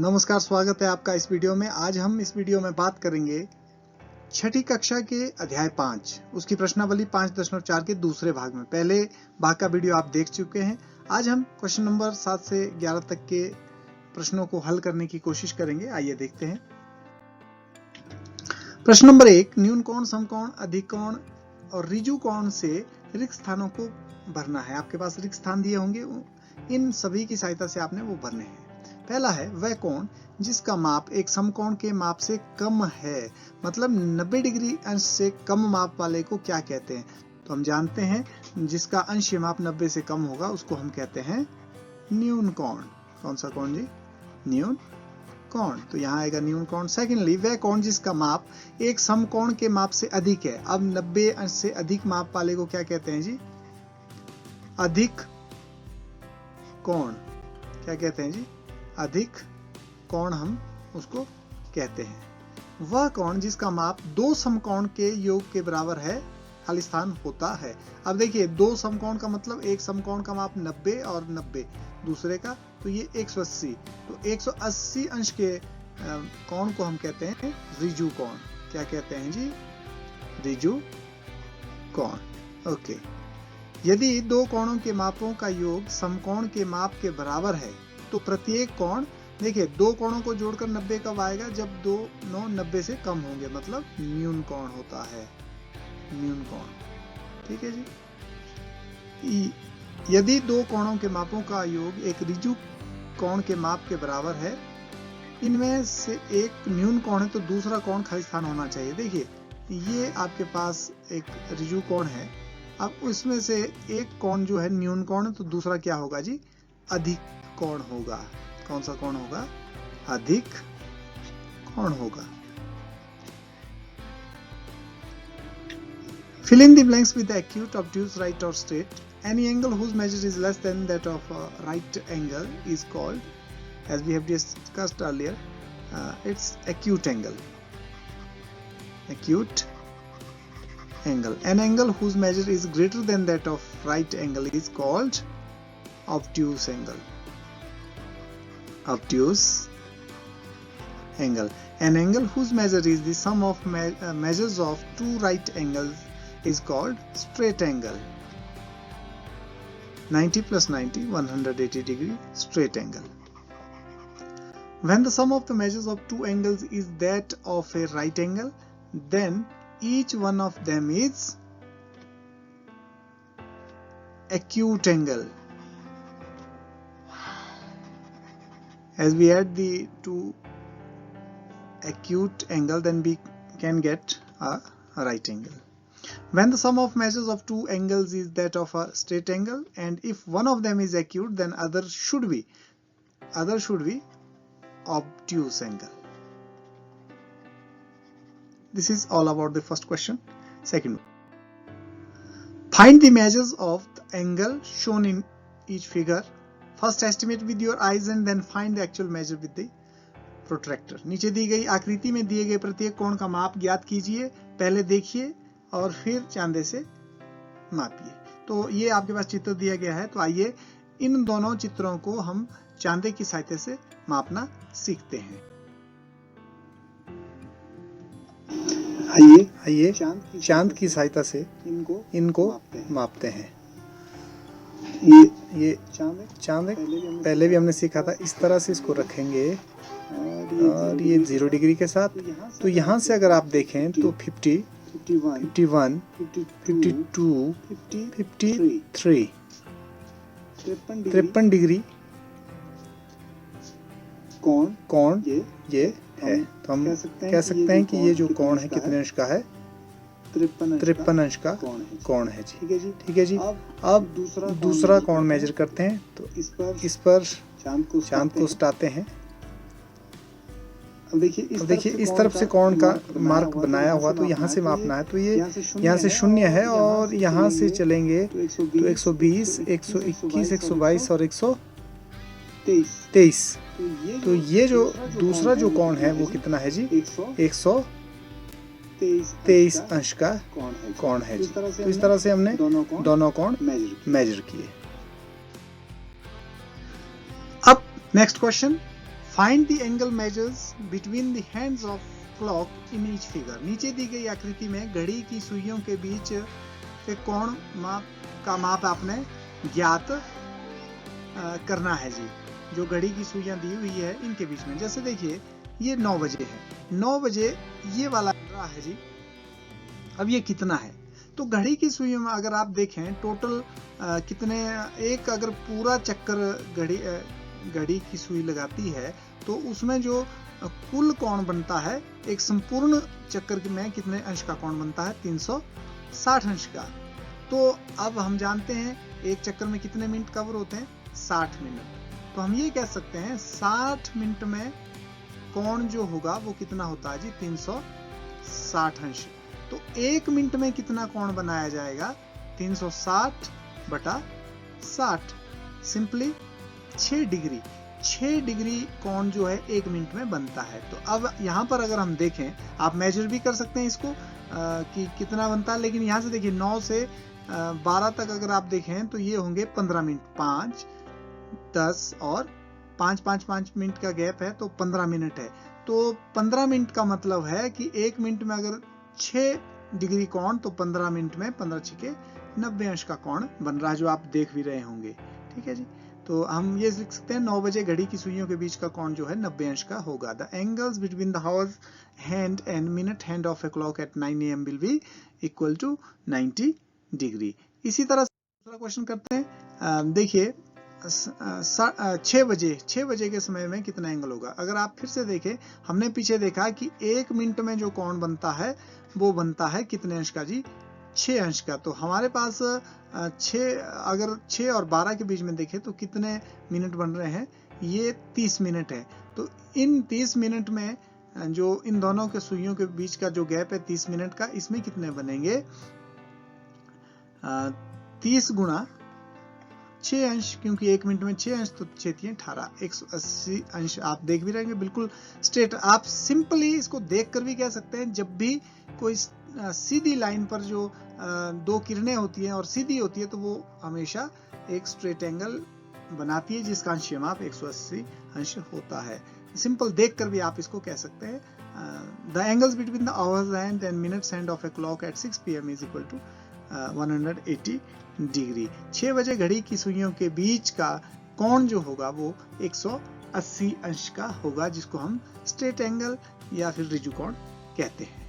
नमस्कार, स्वागत है आपका इस वीडियो में। आज हम इस वीडियो में बात करेंगे छठी कक्षा के अध्याय 5 उसकी प्रश्नावली 5.4 के दूसरे भाग में। पहले भाग का वीडियो आप देख चुके हैं। आज हम क्वेश्चन नंबर 7 से 11 तक के प्रश्नों को हल करने की कोशिश करेंगे। आइए देखते हैं। प्रश्न नंबर 1, न्यून कोण, समकोण, अधिकोण और ऋजु कोण से रिक्त स्थानों को भरना है। आपके पास रिक्त स्थान दिए होंगे, इन सभी की सहायता से आपने वो भरने हैं। पहला है वह कोण जिसका माप एक समकोण के माप से कम है, मतलब 90 डिग्री अंश से कम माप वाले को क्या कहते हैं? तो हम जानते हैं जिसका अंशीय माप 90 से कम होगा उसको हम कहते हैं न्यून कोण। कौन सा कोण जी? न्यून कोण। तो यहाँ आएगा न्यून कोण। सेकेंडली, वह कोण जिसका माप एक समकोण के माप से अधिक है। अब 90 अंश से अधिक माप वाले को क्या कहते हैं जी? अधिक कोण। क्या कहते हैं जी? अधिक कोण हम उसको कहते हैं। वह कोण जिसका माप दो समकोण के योग के बराबर है, खाली स्थान होता है। अब देखिए, दो समकोण का मतलब एक समकोण का माप 90 और 90 दूसरे का, तो ये 180। तो 180 अंश के कोण को हम कहते हैं ऋजु कोण। क्या कहते हैं जी? ऋजु कोण। ओके। यदि दो कोणों के मापों का योग समकोण के माप के बराबर है तो प्रत्येक कोण, देखिए दो कोणों को जोड़कर 90 कब आएगा? जब दोनों 90 से कम होंगे, मतलब न्यून कोण होता है। न्यून कोण, ठीक है जी। यदि दो कोणों के मापों का योग एक ऋजु कोण के माप के बराबर है, इनमें से एक न्यून कोण है तो दूसरा कोण खाली स्थान होना चाहिए। देखिए, ये आपके पास एक ऋजु कोण है। अब उसमें से एक कोण जो है न्यून कोण है, तो दूसरा क्या होगा जी? अधिक कोण होगा। कौन सा कोण होगा? अधिक कोण होगा। Fill in the blanks with the acute, obtuse, right or straight. Any angle whose measure is less than that of a right angle is called, as we have discussed earlier, it's acute angle. Acute angle. An angle whose measure is greater than that of right angle is called obtuse angle. Obtuse angle. An angle whose measure is the sum of measures of two right angles is called straight angle. 90 plus 90, 180 degree straight angle. When the sum of the measures of two angles is that of a right angle, then each one of them is acute angle. As we add the two acute angle, then we can get a right angle. When the sum of measures of two angles is that of a straight angle, and if one of them is acute, then other should be obtuse angle. This is all about the first question. Second one. Find the measures of the angle shown in each figure. First estimate with your eyes and then find the actual measure with the protractor. नीचे दी गई आकृति में दिए गए प्रत्येक कोण का माप ज्ञात कीजिए। पहले देखिए और फिर चांदे से मापिए। तो ये आपके पास चित्र दिया गया है। तो आइए इन दोनों चित्रों को हम चांदे की सहायता से मापना सीखते हैं। आइए चांद की सहायता से इनको मापते हैं। ये चांद पहले भी हमने सीखा था। इस तरह से इसको रखेंगे और ये 0 डिग्री के साथ। तो यहाँ से अगर आप देखें तो 50, 51, 52, 53, 53 डिग्री कोण ये है। तो हम कह सकते हैं कि ये जो कोण है कितने अंश का है? 53 अंश का कोण है जी। ठीक है जी। अब दूसरा कोण मेजर करते हैं। तो इस पर चांद को सटाते हैं। अब देखिए इस तरफ से कोण का मार्क बनाया हुआ, तो यहाँ से मापना है। तो ये यहाँ से 0 है और यहाँ से चलेंगे तो 120, 121, 122 और 123। तो ये जो दूसरा जो कोण है वो कितना है जी? 123 अंश का कोण है जी। तो इस तरह से हमने दोनों कोण मेजर किए। अब next question, find the angle measures between the hands of clock in each figure. नीचे दी गई आकृति में घड़ी की सुइयों के बीच के कोण का माप आपने ज्ञात करना है जी। जो घड़ी की सुइयां दी हुई है इनके बीच में, जैसे देखिए ये 9 बजे है, 9 बजे ये वाला रहा है जी। अब ये कितना है, तो घड़ी की सुइयों में अगर आप देखें टोटल कितने, एक अगर पूरा चक्कर घड़ी की सुई लगाती है तो उसमें जो कुल कोण बनता है एक संपूर्ण चक्कर में कितने अंश का कोण बनता है, 360 अंश का। तो अब हम जानते हैं एक चक्कर में कितने मिनट कवर होते हैं, 60 मिनट। तो हम ये कह सकते हैं 60 मिनट में कोण जो होगा वो कितना होता है जी, 360 अंश। तो 1 मिनट में कितना कोण बनाया जाएगा, 360 बटा 60, सिंपली 6 डिग्री। 6 डिग्री कोण जो है 1 मिनट में बनता है। तो अब यहाँ पर अगर हम देखें, आप मेजर भी कर सकते हैं इसको कि कितना बनता है, लेकिन यहाँ से देखिए 9 से 12 तक अगर आप देखें तो ये होंगे 15 मिनट, 5, 10 और 5 मिनट का गैप है तो 15 मिनट है। तो 15 मिनट का मतलब है कि 1 मिनट में अगर 6 डिग्री कोण तो 15 मिनट में 15 छके 90 अंश का कोण बन रहा है, जो आप देख भी रहे होंगे। ठीक है जी, तो हम ये लिख सकते हैं 9 बजे घड़ी की सुइयों के बीच का कोण जो है 90 अंश का होगा। The angles between the hours hand and minute hand of a clock at 9 AM will be equal to 90 degree. इसी तरह दूसरा क्वेश्चन करते हैं। देखिए 6 बजे के समय में कितना एंगल होगा। अगर आप फिर से देखें, हमने पीछे देखा कि 1 मिनट में जो कोण बनता है वो बनता है कितने अंश का जी, 6 अंश का। तो हमारे पास 6, अगर 6 और 12 के बीच में देखें तो कितने मिनट बन रहे हैं, ये 30 मिनट है। तो इन 30 मिनट में जो इन दोनों के सुइयों के बीच का जो गैप है 30 मिनट का, इसमें कितने बनेंगे, 30 गुणा 6 अंश, क्योंकि 1 मिनट में 6 अंश तो 6 18, 180 अंश। आप देख भी रहेंगे बिल्कुल स्ट्रेट। आप सिंपली इसको देखकर भी कह सकते हैं, जब भी कोई सीधी लाइन पर जो 2 किरणें होती हैं और सीधी होती है तो वो हमेशा एक स्ट्रेट एंगल बनाती है जिसका अंशीय माप 180 अंश होता है। सिंपल देखकर भी आप इसको कह सकते हैं। The angles between the hours hand and minutes hand of a clock at 6 PM is equal to 180 degree. 6 बजे घड़ी की सुइयों के बीच का कोण जो होगा वो 180 अंश का होगा, जिसको हम स्ट्रेट एंगल या फिर रिजु कोण कहते हैं।